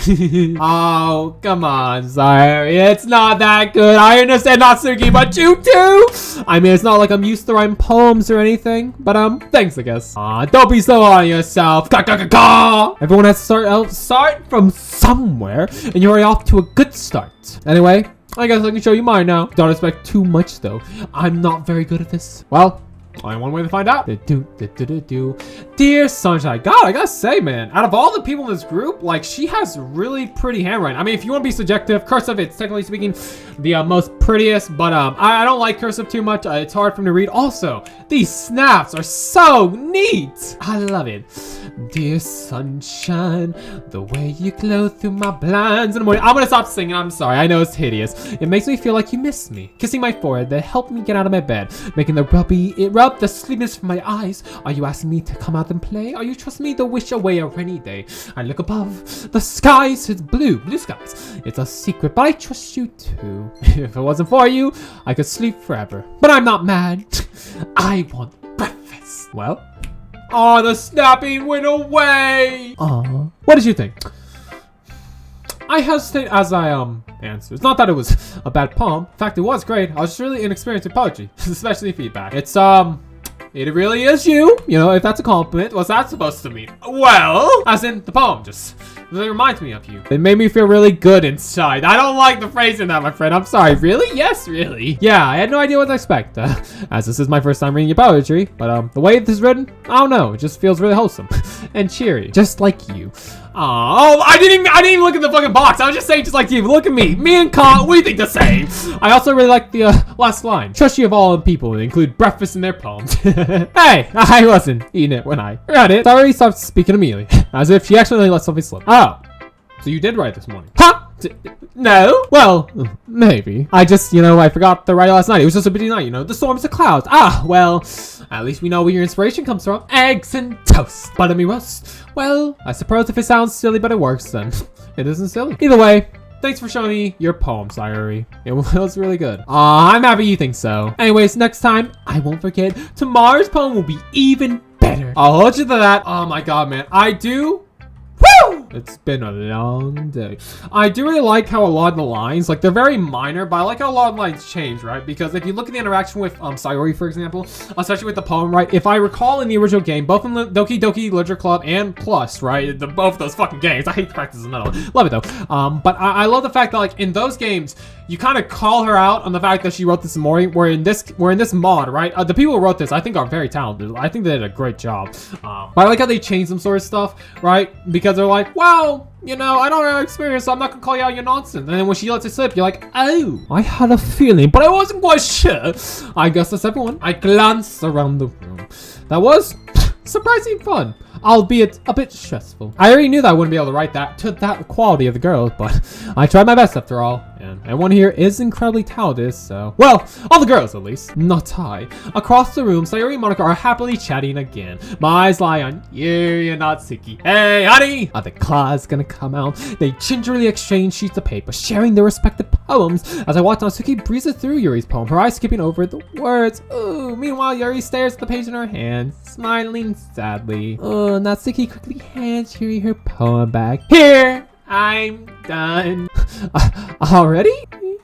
Oh, come on, sorry. It's not that good. I understand Natsuki, but you too. I mean, it's not like I'm used to writing poems or anything, but thanks, I guess. Don't be so hard on yourself. Everyone has to start from somewhere, and you're already off to a good start. Anyway, I guess I can show you mine now. Don't expect too much, though. I'm not very good at this. Well, Only one way to find out. Dear Sunshine, God, I gotta say, man, out of all the people in this group, like, she has really pretty handwriting. I mean, if you want to be subjective, cursive, it's technically speaking the most prettiest, but I don't like cursive too much. It's hard for me to read. Also, these snaps are so neat. I love it. Dear Sunshine, the way you glow through my blinds in the morning. I'm gonna stop singing. I'm sorry. I know it's hideous. It makes me feel like you miss me. Kissing my forehead that helped me get out of my bed. Making the rub the sleepiness from my eyes. Are you asking me to come out and play? Are you trusting me to wish away a rainy day? I look above. The skies, it's blue skies. It's a secret, but I trust you too. If it wasn't for you, I could sleep forever. But I'm not mad. I want breakfast. Well? Oh, the snapping went away. Aw. What did you think? I hesitate as I answer. It's not that it was a bad poem. In fact, it was great. I was just really inexperienced with poetry, especially feedback. It's it really is you. You know, if that's a compliment, what's that supposed to mean? Well, as in the poem just really reminds me of you. It made me feel really good inside. I don't like the phrase in that, my friend. I'm sorry. Really? Yes, really. Yeah, I had no idea what to expect. As this is my first time reading your poetry, but the way this is written, I don't know. It just feels really wholesome and cheery, just like you. Oh, I didn't even look at the fucking box. I was just saying, just like you. Look at me. Me and Kant, we think the same. I also really like the last line. Trust you of all people and include breakfast in their poems. Hey, I wasn't eating it when I read it. Sorry, stopped speaking immediately, as if she actually let something slip. Oh, so you did write this morning? Huh? No? Well, maybe. I just, I forgot to write last night. It was just a busy night, the storms, the clouds. Ah, well, at least we know where your inspiration comes from. Eggs and toast. Buttermy roast. Well, I suppose if it sounds silly but it works, then it isn't silly. Either way, thanks for showing me your poem, Sayuri. It was really good. Aw, I'm happy you think so. Anyways, next time, I won't forget, tomorrow's poem will be even better. I'll hold you to that. Oh my god, man. I do. Woo! It's been a long day. I do really like how a lot of the lines, like, they're very minor, but I like how a lot of lines change, right? Because if you look at the interaction with Sayori, for example, especially with the poem, right? If I recall in the original game, both in the Doki Doki Literature Club and Plus, right? Both those fucking games. I hate to practice another one. Love it though. But I love the fact that, like, in those games, you kind of call her out on the fact that she wrote this in Mori. Where in this mod, right? The people who wrote this, I think, are very talented. I think they did a great job. But I like how they changed some sort of stuff, right? Because they're like, well, I don't have experience, so I'm not gonna call you out your nonsense. And then when she lets it slip, you're like, oh, I had a feeling, but I wasn't quite sure. I guess that's everyone. I glanced around the room. That was surprisingly fun, albeit a bit stressful. I already knew that I wouldn't be able to write that to that quality of the girls, but I tried my best after all. And everyone here is incredibly talented, so... Well, all the girls at least, not I. Across the room, Sayori and Monica are happily chatting again. My eyes lie on you, Natsuki. Hey, honey! Are the claws gonna come out? They gingerly exchange sheets of paper, sharing their respective poems. As I watch Natsuki breezes through Yuri's poem, her eyes skipping over the words. Ooh, meanwhile, Yuri stares at the page in her hand, smiling sadly. Oh, Natsuki quickly hands Yuri her poem back. Here! I'm done. Already?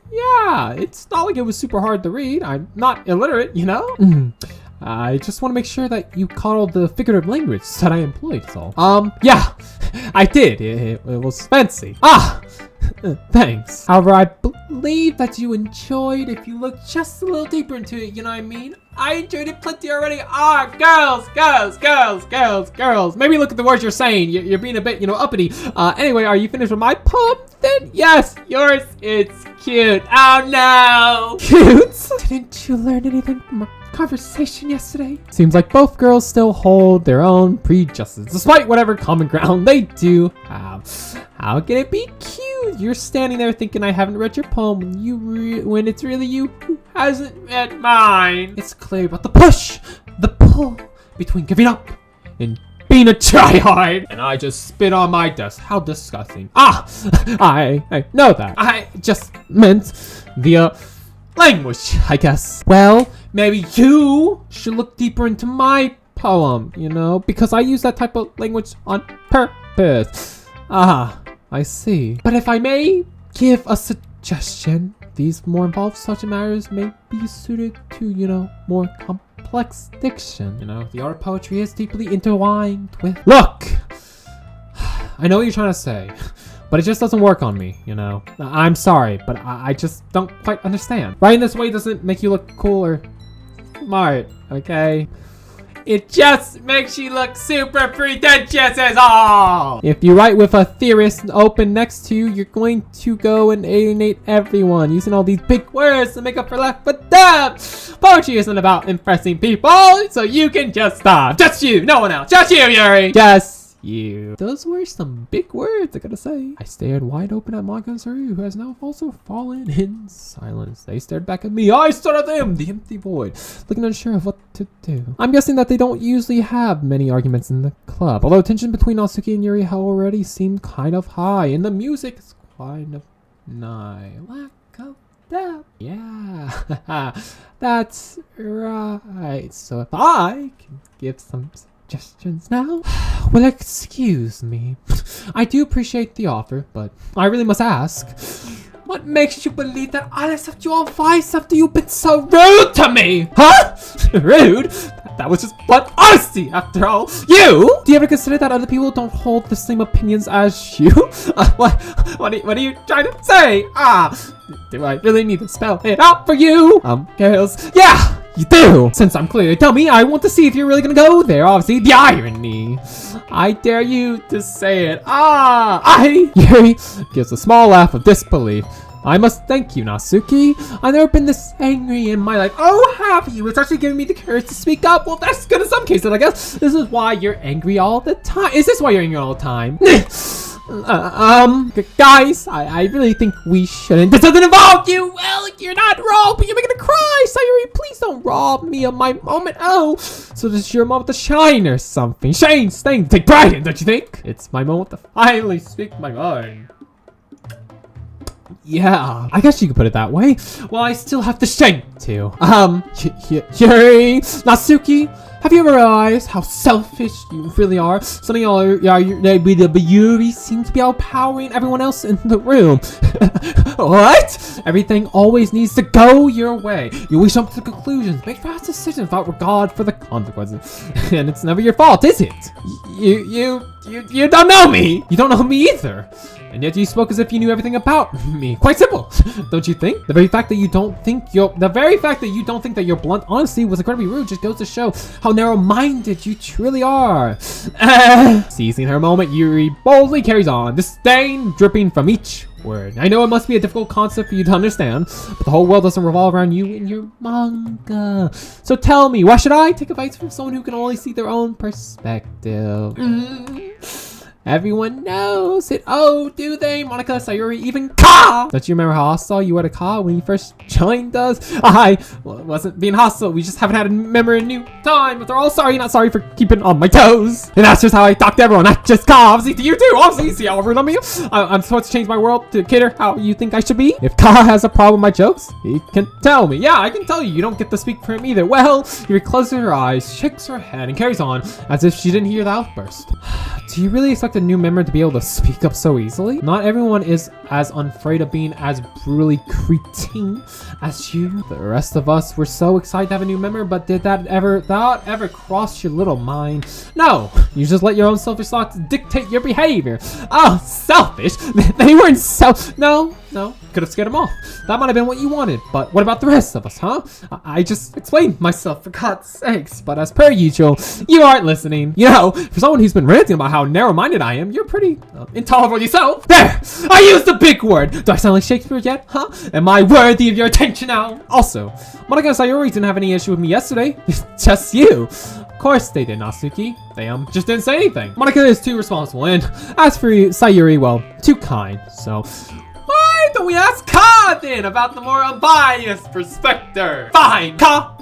Yeah, it's not like it was super hard to read. I'm not illiterate, I just want to make sure that you caught all the figurative language that I employed, so. Yeah, I did. It was fancy. Thanks. However, I believe that you enjoyed if you look just a little deeper into it, you know what I mean? I enjoyed it plenty already. Girls. Maybe look at the words you're saying. You're being a bit, uppity. Anyway, are you finished with my poem? Then yes, yours. It's cute. Oh no. Cute? Didn't you learn anything from our conversation yesterday? Seems like both girls still hold their own prejudices, despite whatever common ground they do have. How can it be cute? You're standing there thinking I haven't read your poem when it's really you who hasn't read mine. It's clear about the push, the pull between giving up and being a tryhard. And I just spit on my desk. How disgusting. I know that. I just meant the language, I guess. Well, maybe you should look deeper into my poem, because I use that type of language on purpose. I see. But if I may give a suggestion, these more involved subject matters may be suited to, more complex diction. The art of poetry is deeply intertwined with... Look! I know what you're trying to say, but it just doesn't work on me, I'm sorry, but I just don't quite understand. Writing this way doesn't make you look cool or smart. okay? It just makes you look super pretentious as all! If you write with a theorist open next to you, you're going to go and alienate everyone using all these big words to make up for lack of depth. Poetry isn't about impressing people, so you can just stop. Just you, no one else. Just you, Yuri! Just you. Those were some big words, I gotta say. I stared wide open at Monica and Saru, who has now also fallen in silence. They stared back at me. I stared at them, the empty void, looking unsure of what to do. I'm guessing that they don't usually have many arguments in the club, although tension between Natsuki and Yuri already seemed kind of high, and the music is kind of nigh. Lack of depth. Yeah, that's right. So if I can give some suggestions now? Well, excuse me. I do appreciate the offer, but I really must ask, what makes you believe that I'll accept your advice after you've been so rude to me? Huh? Rude? That was just blunt honesty, after all. You? Do you ever consider that other people don't hold the same opinions as you? What are you trying to say? Do I really need to spell it out for you? Girls, yeah! You do! Since I'm clearly a dummy, I want to see if you're really gonna go there. Obviously, the irony. I dare you to say it. Yuri gives a small laugh of disbelief. I must thank you, Natsuki. I've never been this angry in my life. Oh, have you? It's actually giving me the courage to speak up. Well, that's good in some cases, I guess. This is why you're angry all the time. Is this why you're angry all the time? Guys, I really think we shouldn't. This doesn't involve you. Well, you're not wrong, but you're making me cry. Sayuri, please don't rob me of my moment. Oh, so this is your moment to shine or something. Shane's thing to take pride in, don't you think? It's my moment to finally speak my mind. Yeah, I guess you could put it that way. Well, I still have the shame to. Yuri, Natsuki, have you ever realized how selfish you really are? Some of Yuri seem to be outpowering everyone else in the room. What? Everything always needs to go your way. You always jump to conclusions, make fast decisions without regard for the consequences. And it's never your fault, is it? You don't know me. You don't know me either. And yet you spoke as if you knew everything about me. Quite simple, don't you think? The very fact that you don't think that your blunt honesty was incredibly rude just goes to show how narrow-minded you truly are. Seizing her moment, Yuri boldly carries on, disdain dripping from each word. I know it must be a difficult concept for you to understand, but the whole world doesn't revolve around you and your manga. So tell me, why should I take advice from someone who can only see their own perspective? Everyone knows it. Oh, do they? Monica, Sayuri, even Ka! Don't you remember how hostile you were to Ka when you first joined us? I wasn't being hostile. We just haven't had a memory in new time. But they're all sorry, not sorry for keeping on my toes. And that's just how I talk to everyone, not just Ka. Obviously to you too. Obviously, see how rude I'm you. I'm supposed to change my world to cater how you think I should be. If Ka has a problem with my jokes, he can tell me. Yeah, I can tell you. You don't get to speak for him either. Well, Yuri closes her eyes, shakes her head, and carries on as if she didn't hear the outburst. Do you really expect a new member to be able to speak up so easily? Not everyone is as unafraid of being as brutally cretin as you. The rest of us were so excited to have a new member, but did that ever cross your little mind? No, you just let your own selfish thoughts dictate your behavior. Oh, selfish? They weren't No, could have scared them off. That might have been what you wanted, but what about the rest of us, huh? I just explained myself, for God's sakes, but as per usual, you aren't listening. You know, for someone who's been ranting about how narrow-minded I am, you're pretty intolerable yourself. There! I used the big word! Do I sound like Shakespeare yet, huh? Am I worthy of your attention now? Also, Monica and Sayuri didn't have any issue with me yesterday. Just you. Of course they did, Natsuki. They just didn't say anything. Monica is too responsible, and as for Sayuri, well, too kind, so... Why don't we ask Ka then about the more unbiased perspective? Fine, Ka!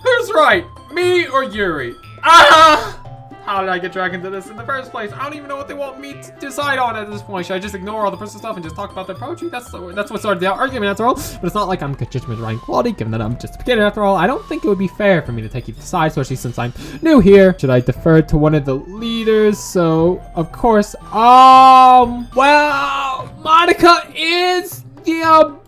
Who's right, me or Yuri? How did I get dragged into this in the first place? I don't even know what they want me to decide on at this point. Should I just ignore all the personal stuff and just talk about their poetry? That's what started the argument after all. But it's not like I'm judging with writing quality, given that I'm just a beginner after all. I don't think it would be fair for me to take either side, especially since I'm new here. Should I defer to one of the leaders? So, of course, well, Monica is the,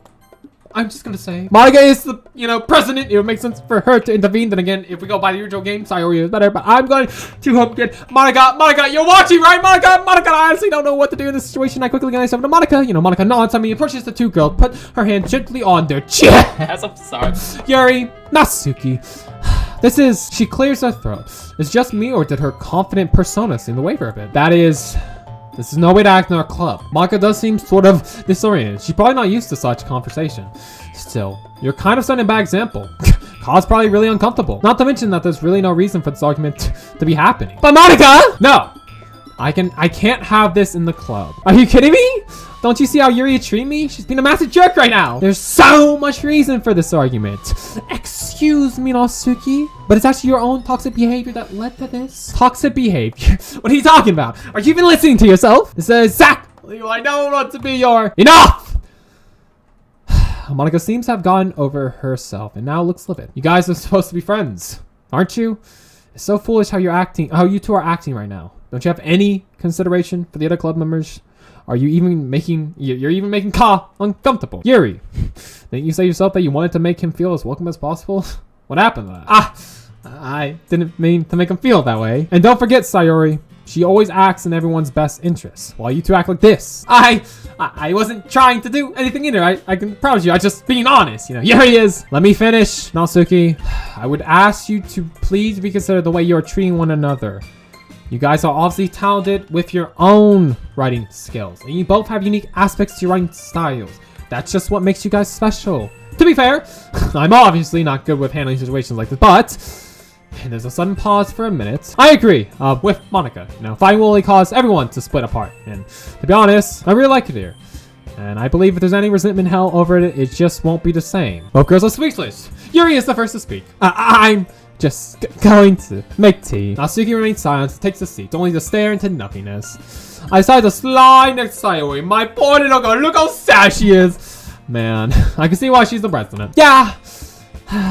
I'm just gonna say Monica is the, president. It would make sense for her to intervene. Then again, if we go by the usual game, Sayuri is better. But I'm going to get Monica, you're watching, right? Monica, I honestly don't know what to do in this situation. I quickly get myself to Monica. Monica nods at me, approaches the two girls, put her hand gently on their chest. I'm sorry. Yuri, Natsuki. She clears her throat. Is just me, or did her confident persona seem to waver a bit? This is no way to act in our club. Monica does seem sort of disoriented. She's probably not used to such conversation. Still, you're kind of setting a bad example. Ka's probably really uncomfortable. Not to mention that there's really no reason for this argument to be happening. But Monica! No! I can't have this in the club. Are you kidding me? Don't you see how Yuri is treating me? She's being a massive jerk right now. There's so much reason for this argument. Excuse me, Natsuki, but it's actually your own toxic behavior that led to this. Toxic behavior? What are you talking about? Are you even listening to yourself? This is exactly what I don't want to be your... Enough! Monica seems to have gotten over herself and now looks livid. You guys are supposed to be friends, aren't you? It's so foolish how you two are acting right now. Don't you have any consideration for the other club members? You're even making Ka uncomfortable. Yuri, didn't you say yourself that you wanted to make him feel as welcome as possible? What happened to that? I didn't mean to make him feel that way. And don't forget, Sayori, she always acts in everyone's best interests, while you two act like this. I wasn't trying to do anything either. I can promise you, I just being honest, you know. Here he is. Let me finish, Natsuki. I would ask you to please reconsider the way you're treating one another. You guys are obviously talented with your own writing skills, and you both have unique aspects to your writing styles. That's just what makes you guys special. To be fair, I'm obviously not good with handling situations like this, but... And there's a sudden pause for a minute. I agree with Monica. You know, fighting will only cause everyone to split apart. And to be honest, I really like it here. And I believe if there's any resentment held over it, it just won't be the same. Both girls are speechless. Yuri is the first to speak. I'm just going to make tea. Natsuki remains silent, takes a seat, only to stare into nothingness. I decided to slide next to Sayori. My poor little girl, look how sad she is. Man, I can see why she's the president. Yeah,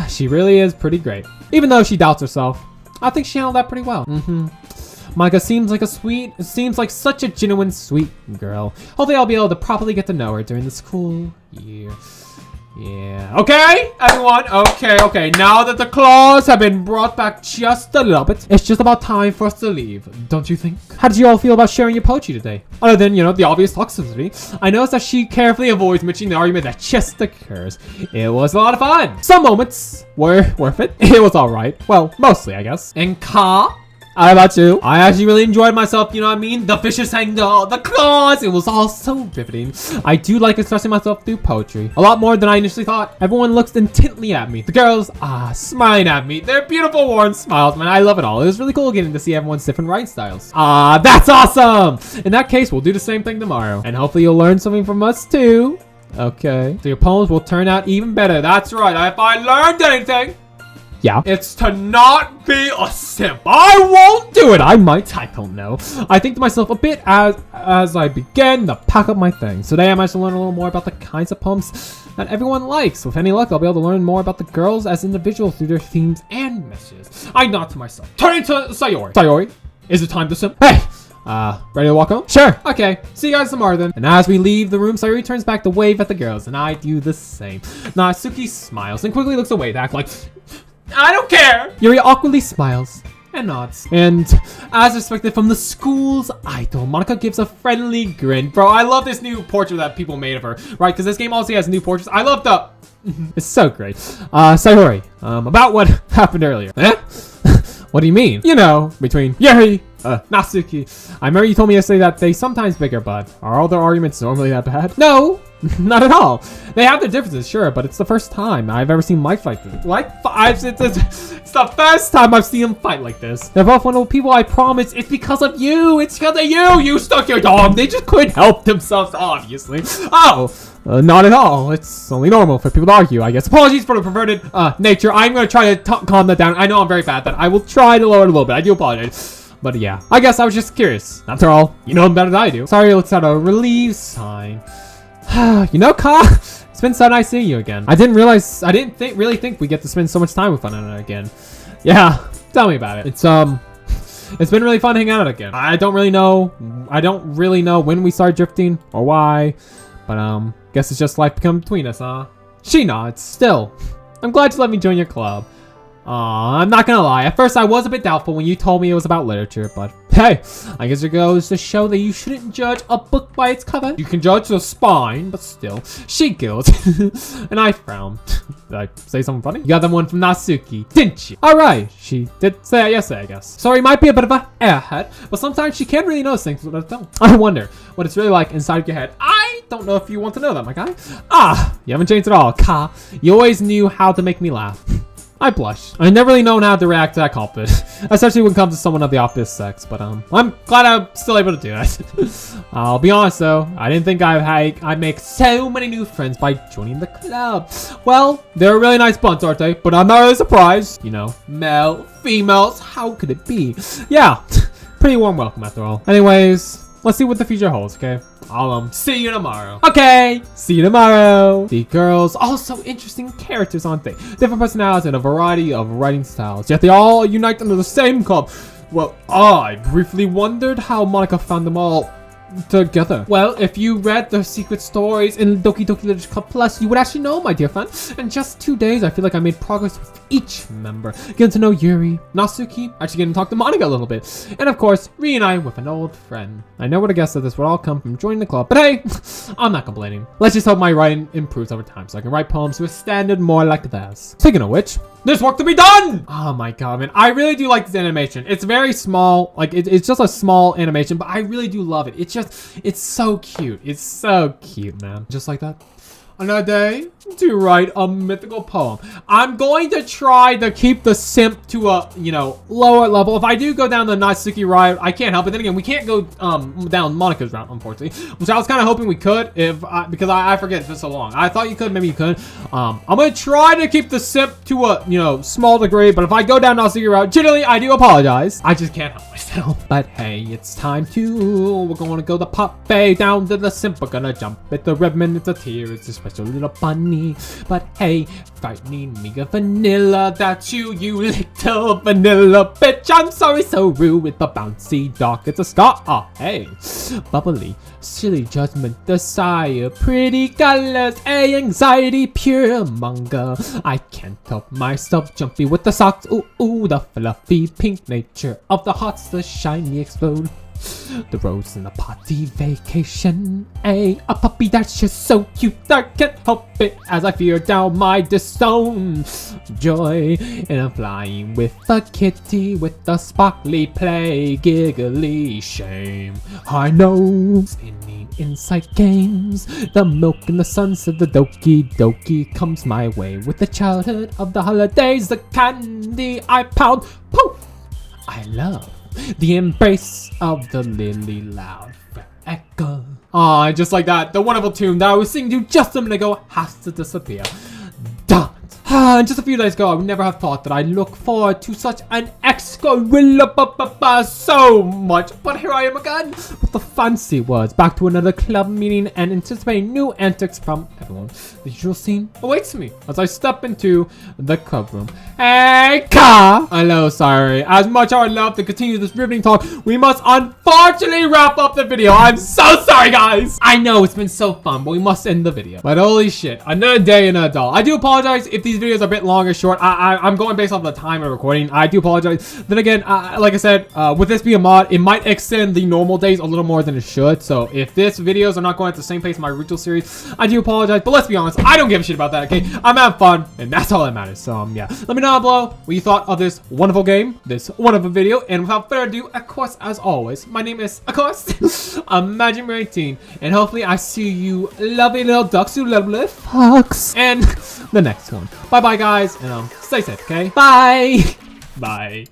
she really is pretty great. Even though she doubts herself, I think she handled that pretty well. Monica seems like such a genuine, sweet girl. Hopefully I'll be able to properly get to know her during the school year. Yeah. Okay, everyone. Okay. Now that the claws have been brought back just a little bit, it's just about time for us to leave, don't you think? How did you all feel about sharing your poetry today? Other than, you know, the obvious toxicity, I noticed that she carefully avoids mentioning the argument that just occurs. It was a lot of fun. Some moments were worth it. It was alright. Well, mostly, I guess. And Ka? How about you? I actually really enjoyed myself, you know what I mean? The vicious angle, the claws, it was all so riveting. I do like expressing myself through poetry. A lot more than I initially thought. Everyone looks intently at me. The girls, smiling at me. Their beautiful warm smiles, man. I love it all. It was really cool getting to see everyone's different writing styles. That's awesome! In that case, we'll do the same thing tomorrow. And hopefully you'll learn something from us too. Okay. So your poems will turn out even better. That's right. If I learned anything, yeah, it's to not be a simp. I won't do it. I might. I don't know. I think to myself a bit as I begin to pack up my things. Today I might learn a little more about the kinds of poems that everyone likes. With any luck, I'll be able to learn more about the girls as individuals through their themes and messages. I nod to myself. Turning to Sayori. Sayori, is it time to simp? Hey! Ready to walk home? Sure. Okay. See you guys tomorrow then. And as we leave the room, Sayori turns back to wave at the girls, and I do the same. Natsuki smiles and quickly looks away to act like... I don't care! Yuri awkwardly smiles and nods. And as expected from the school's idol, Monica gives a friendly grin. Bro, I love this new portrait that people made of her, right? Because this game also has new portraits. I love the... It's so great. Sayori, about what happened earlier. Eh? What do you mean? You know, between Yuri, Natsuki. I remember you told me yesterday that they sometimes bicker, but are all their arguments normally that bad? No, not at all. They have their differences, sure, but it's the first time I've ever seen Mike fight this. It's the first time I've seen him fight like this. They're both wonderful people, I promise. It's because of you. It's because of you. You stuck your dog. They just couldn't help themselves, obviously. Oh, not at all. It's only normal for people to argue, I guess. Apologies for the perverted nature. I'm going to try to calm that down. I know I'm very bad, but I will try to lower it a little bit. I do apologize. But yeah, I guess I was just curious. After all, you know him better than I do. Sorry, looks at a relieved sign. You know, Ka, it's been so nice seeing you again. I didn't really think we get to spend so much time with one another again. Yeah, tell me about it. It's been really fun hanging out again. I don't really know when we started drifting or why, but guess it's just life become between us, huh? She nods. Still, I'm glad you let me join your club. I'm not gonna lie. At first, I was a bit doubtful when you told me it was about literature, but hey, I guess it goes to show that you shouldn't judge a book by its cover. You can judge the spine, but still, she giggled, and I frowned. Did I say something funny? You got that one from Natsuki, didn't you? All right, she did say that yesterday, I guess. Sorry, might be a bit of a airhead, but sometimes she can't really notice things without a film. I wonder what it's really like inside your head. I don't know if you want to know that, my guy. You haven't changed at all, Ka. You always knew how to make me laugh. I blush. I've never really known how to react to that compliment, especially when it comes to someone of the opposite sex, but I'm glad I'm still able to do that. I'll be honest though, I didn't think I'd make so many new friends by joining the club. Well, they're a really nice bunch, aren't they? But I'm not really surprised. You know, male, females, how could it be? Yeah, pretty warm welcome after all. Anyways, let's see what the future holds, okay? I'll see you tomorrow. Okay, see you tomorrow. The girls, also interesting characters, aren't they? Different personalities and a variety of writing styles, yet they all unite under the same club. Well, I briefly wondered how Monica found them all together. Well, if you read the secret stories in Doki Doki Literature Club Plus, you would actually know, my dear friend. In just 2 days, I feel like I made progress with each member. Getting to know Yuri, Natsuki, actually getting to talk to Monica a little bit, and of course, reunite with an old friend. I never would have guessed that this would all come from joining the club, but hey, I'm not complaining. Let's just hope my writing improves over time so I can write poems to a standard more like theirs. Speaking of which, there's work to be done! Oh my god, man. I really do like this animation. It's very small. Like, it's just a small animation, but I really do love it. It's so cute. It's so cute, man. Just like that. Another day to write a mythical poem. I'm going to try to keep the simp to a, you know, lower level. If I do go down the Natsuki route, I can't help it. Then again, we can't go down Monica's route, unfortunately, which I was kind of hoping we could because I forget for so long. I thought you could, maybe you could. I'm going to try to keep the simp to a, you know, small degree, but if I go down Natsuki route, generally, I do apologize. I just can't help myself. But hey, it's time we're going to go the pop bay down to the simp. We're going to jump at the ribbon. It's a tear. It's a special little bunny. But hey, frightening me a vanilla, that's you little vanilla bitch. I'm sorry, so rude with the bouncy dog. It's a scar. Oh, hey, bubbly, silly judgment, desire, pretty colors, a anxiety, pure manga. I can't help myself, jumpy with the socks. Ooh, the fluffy pink nature of the hearts, the shiny explode. The rose in the party vacation. A puppy that's just so cute, I can't help it as I fear down my disown joy. And I'm flying with the kitty with the sparkly play, giggly shame. I know. Spinning inside games, the milk and the sunset, the Doki Doki comes my way with the childhood of the holidays, the candy I pound. Poof! I love the embrace of the lily loud echo. Ah, just like that, the wonderful tune that I was singing to just a minute ago has to disappear. Done. And just a few days ago, I would never have thought that I'd look forward to such an gorilla so much. But here I am again with the fancy words, back to another club meeting and anticipating new antics from everyone. The usual scene awaits me as I step into the club room. Hey, Ka! Hello, sorry. As much as I would love to continue this riveting talk, we must unfortunately wrap up the video. I'm so sorry, guys. I know it's been so fun, but we must end the video. But holy shit, another day in a doll. I do apologize if these videos are a bit long or short. I'm going based off the time of recording. I do apologize. Then again, like I said, with this being a mod, it might extend the normal days a little more than it should. So if this videos are not going at the same pace as my original series, I do apologize. But let's be honest, I don't give a shit about that, okay? I'm having fun, and that's all that matters. So, yeah. Let me know down below what you thought of this wonderful game, this wonderful video. And without further ado, of course, as always, my name is, of course, Imagine 18. And hopefully I see you lovely little ducks who lovely fucks. And the next one. Bye-bye, guys. And stay safe, okay? Bye. Bye.